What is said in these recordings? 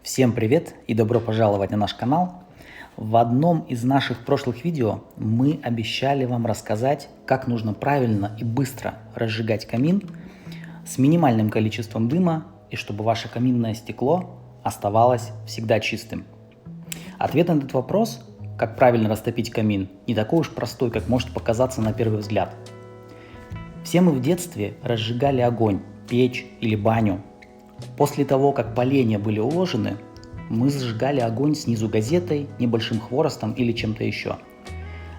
Всем привет и добро пожаловать на наш канал. В одном из наших прошлых видео мы обещали вам рассказать, как нужно правильно и быстро разжигать камин с минимальным количеством дыма и чтобы ваше каминное стекло оставалось всегда чистым. Ответ на этот вопрос, как правильно растопить камин, не такой уж простой, как может показаться на первый взгляд. Все мы в детстве разжигали огонь, печь или баню. После того, как поленья были уложены, мы зажигали огонь снизу газетой, небольшим хворостом или чем-то еще.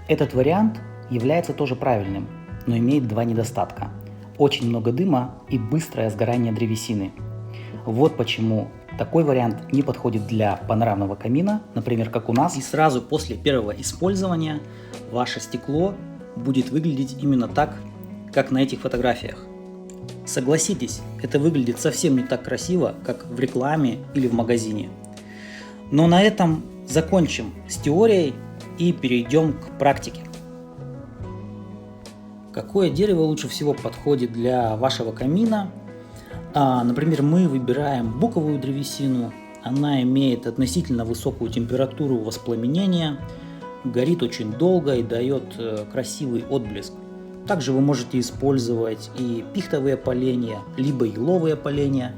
Этот вариант является тоже правильным, но имеет два недостатка. Очень много дыма и быстрое сгорание древесины. Вот почему такой вариант не подходит для панорамного камина, например, как у нас. И сразу после первого использования ваше стекло будет выглядеть именно так, как на этих фотографиях. Согласитесь, это выглядит совсем не так красиво, как в рекламе или в магазине. Но на этом закончим с теорией и перейдем к практике. Какое дерево лучше всего подходит для вашего камина? Например, мы выбираем буковую древесину. Она имеет относительно высокую температуру воспламенения, горит очень долго и дает красивый отблеск. Также вы можете использовать и пихтовые поленья, либо еловые поленья.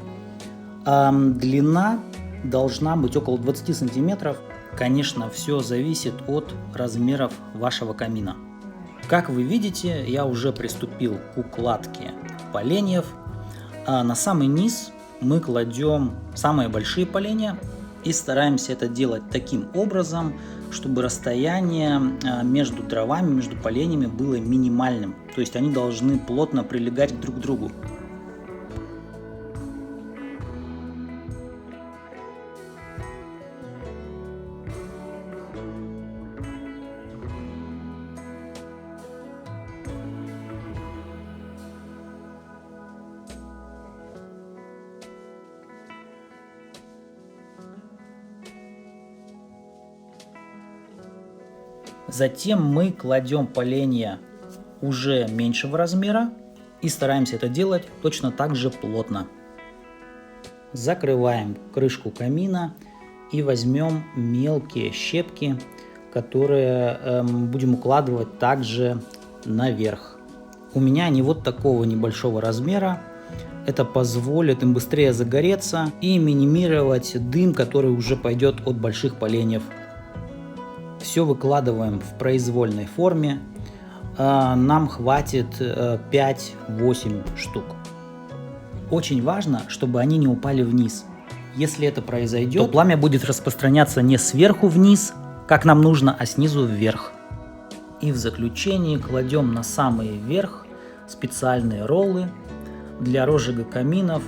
Длина должна быть около 20 сантиметров. Конечно, все зависит от размеров вашего камина. Как вы видите, я уже приступил к укладке поленьев. На самый низ мы кладем самые большие поленья и стараемся это делать таким образом, чтобы расстояние между дровами, между поленьями было минимальным. То есть они должны плотно прилегать друг к другу. Затем мы кладем поленья уже меньшего размера и стараемся это делать точно так же плотно. Закрываем крышку камина и возьмем мелкие щепки, которые будем укладывать также наверх. У меня они вот такого небольшого размера. Это позволит им быстрее загореться и минимировать дым, который уже пойдет от больших поленьев. Все выкладываем в произвольной форме. Нам хватит 5-8 штук. Очень важно, чтобы они не упали вниз. Если это произойдет, то пламя будет распространяться не сверху вниз, как нам нужно, а снизу вверх. И в заключение кладем на самый верх специальные роллы для розжига каминов.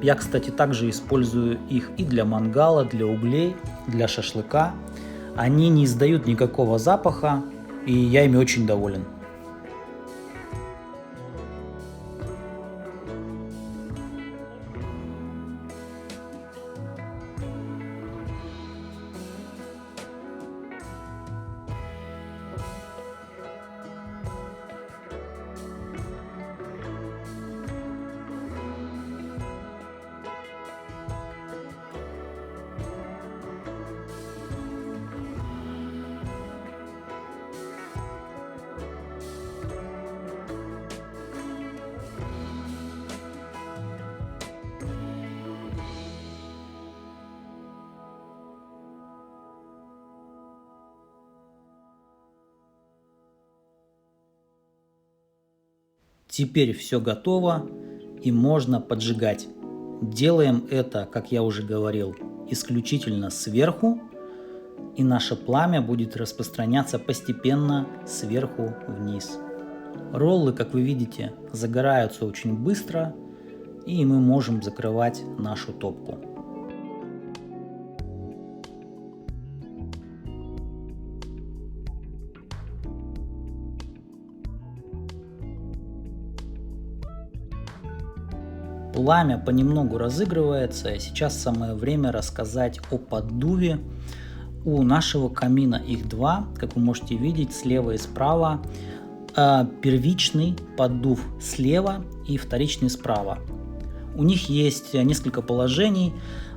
Я, кстати, также использую их и для мангала, для углей, для шашлыка. Они не издают никакого запаха, и я ими очень доволен. Теперь все готово и можно поджигать. Делаем это, как я уже говорил, исключительно сверху, и наше пламя будет распространяться постепенно сверху вниз. Роллы, как вы видите, загораются очень быстро, и мы можем закрывать нашу топку. Пламя понемногу разыгрывается, и сейчас самое время рассказать о поддуве. У нашего камина их два, как вы можете видеть, слева и справа. Первичный поддув слева и вторичный справа. У них есть несколько положений.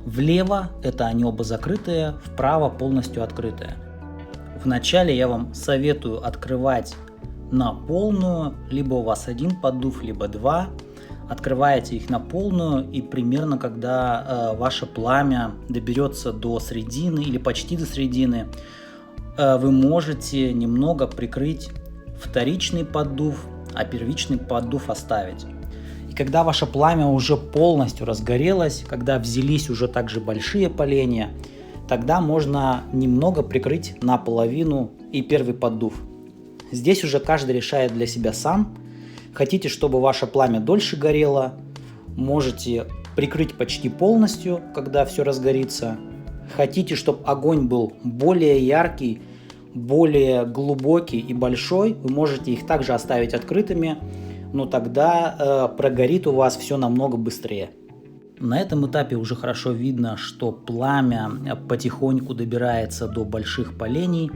Влево это они оба закрытые, вправо полностью открытые. Вначале я вам советую открывать на полную, либо у вас один поддув, либо два. Открываете их на полную, и примерно когда ваше пламя доберется до середины или почти до середины, вы можете немного прикрыть вторичный поддув, а первичный поддув оставить. И когда ваше пламя уже полностью разгорелось, когда взялись уже также большие поленья, тогда можно немного прикрыть наполовину и первый поддув. Здесь уже каждый решает для себя сам. Хотите, чтобы ваше пламя дольше горело, можете прикрыть почти полностью, когда все разгорится. Хотите, чтобы огонь был более яркий, более глубокий и большой, вы можете их также оставить открытыми, но тогда прогорит у вас все намного быстрее. На этом этапе уже хорошо видно, что пламя потихоньку добирается до больших полений,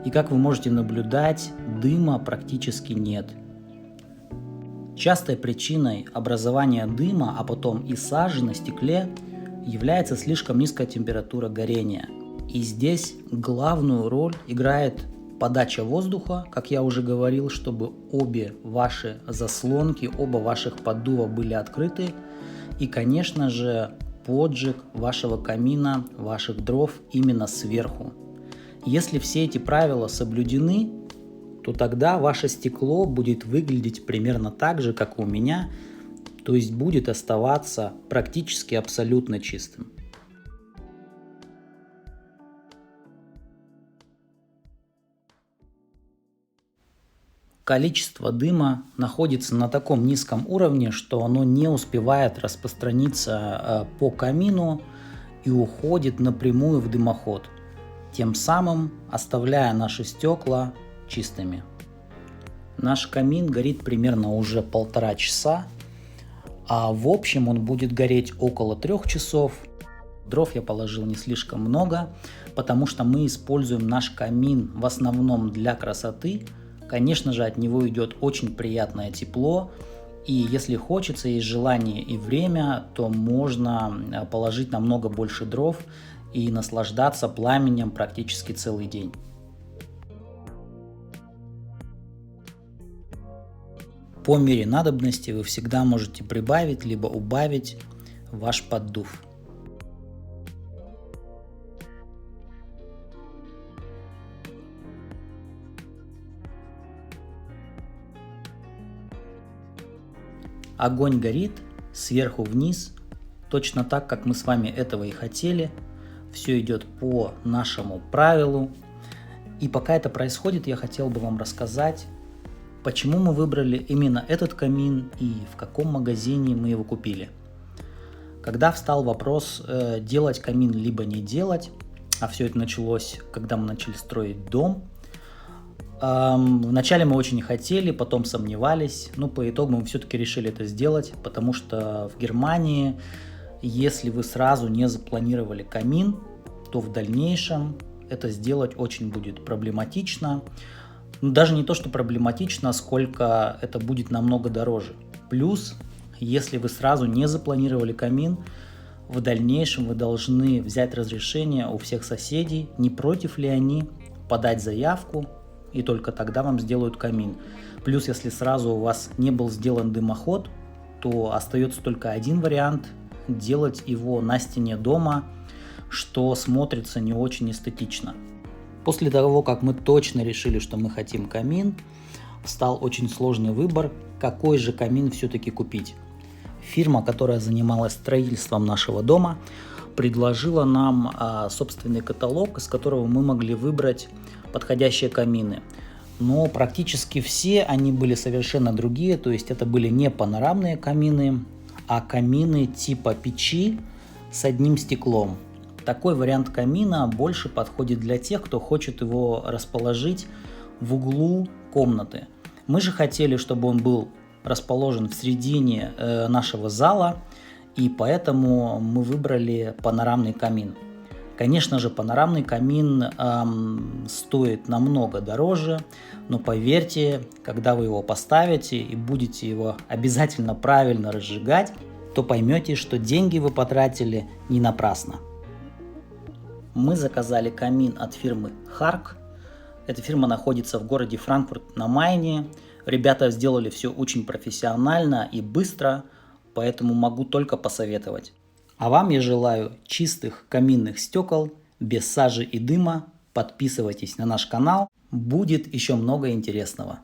и как вы можете наблюдать, дыма практически нет. Частой причиной образования дыма, а потом и сажи на стекле, является слишком низкая температура горения. И здесь главную роль играет подача воздуха, как я уже говорил, чтобы обе ваши заслонки, оба ваших поддува были открыты. И, конечно же, поджиг вашего камина, ваших дров именно сверху. Если все эти правила соблюдены, то тогда ваше стекло будет выглядеть примерно так же, как у меня, то есть будет оставаться практически абсолютно чистым. Количество дыма находится на таком низком уровне, что оно не успевает распространиться по камину и уходит напрямую в дымоход, тем самым оставляя наши стекла чистыми. Наш камин горит примерно уже 1,5 часа, а в общем он будет гореть около 3 часов. Дров я положил не слишком много, потому что мы используем наш камин в основном для красоты. Конечно же, от него идет очень приятное тепло, и если хочется, есть желание и время, то можно положить намного больше дров и наслаждаться пламенем практически целый день. По мере надобности вы всегда можете прибавить либо убавить ваш поддув. Огонь горит сверху вниз, точно так, как мы с вами этого и хотели. Все идет по нашему правилу. И пока это происходит, я хотел бы вам рассказать, почему мы выбрали именно этот камин и в каком магазине мы его купили. Когда встал вопрос делать камин либо не делать, а все это началось, когда мы начали строить дом, вначале мы очень хотели, потом сомневались, но по итогу мы все-таки решили это сделать, потому что в Германии, если вы сразу не запланировали камин, то в дальнейшем это сделать очень будет проблематично. Даже не то, что проблематично, сколько это будет намного дороже. Плюс, если вы сразу не запланировали камин, в дальнейшем вы должны взять разрешение у всех соседей, не против ли они, подать заявку, и только тогда вам сделают камин. Плюс, если сразу у вас не был сделан дымоход, то остается только один вариант – делать его на стене дома, что смотрится не очень эстетично. После того, как мы точно решили, что мы хотим камин, встал очень сложный выбор, какой же камин все-таки купить. Фирма, которая занималась строительством нашего дома, предложила нам собственный каталог, из которого мы могли выбрать подходящие камины. Но практически все они были совершенно другие, то есть это были не панорамные камины, а камины типа печи с одним стеклом. Такой вариант камина больше подходит для тех, кто хочет его расположить в углу комнаты. Мы же хотели, чтобы он был расположен в середине нашего зала, и поэтому мы выбрали панорамный камин. Конечно же, панорамный камин стоит намного дороже, но поверьте, когда вы его поставите и будете его обязательно правильно разжигать, то поймете, что деньги вы потратили не напрасно. Мы заказали камин от фирмы Харк. Эта фирма находится в городе Франкфурт на Майне. Ребята сделали все очень профессионально и быстро, поэтому могу только посоветовать. А вам я желаю чистых каминных стекол, без сажи и дыма. Подписывайтесь на наш канал, будет еще много интересного.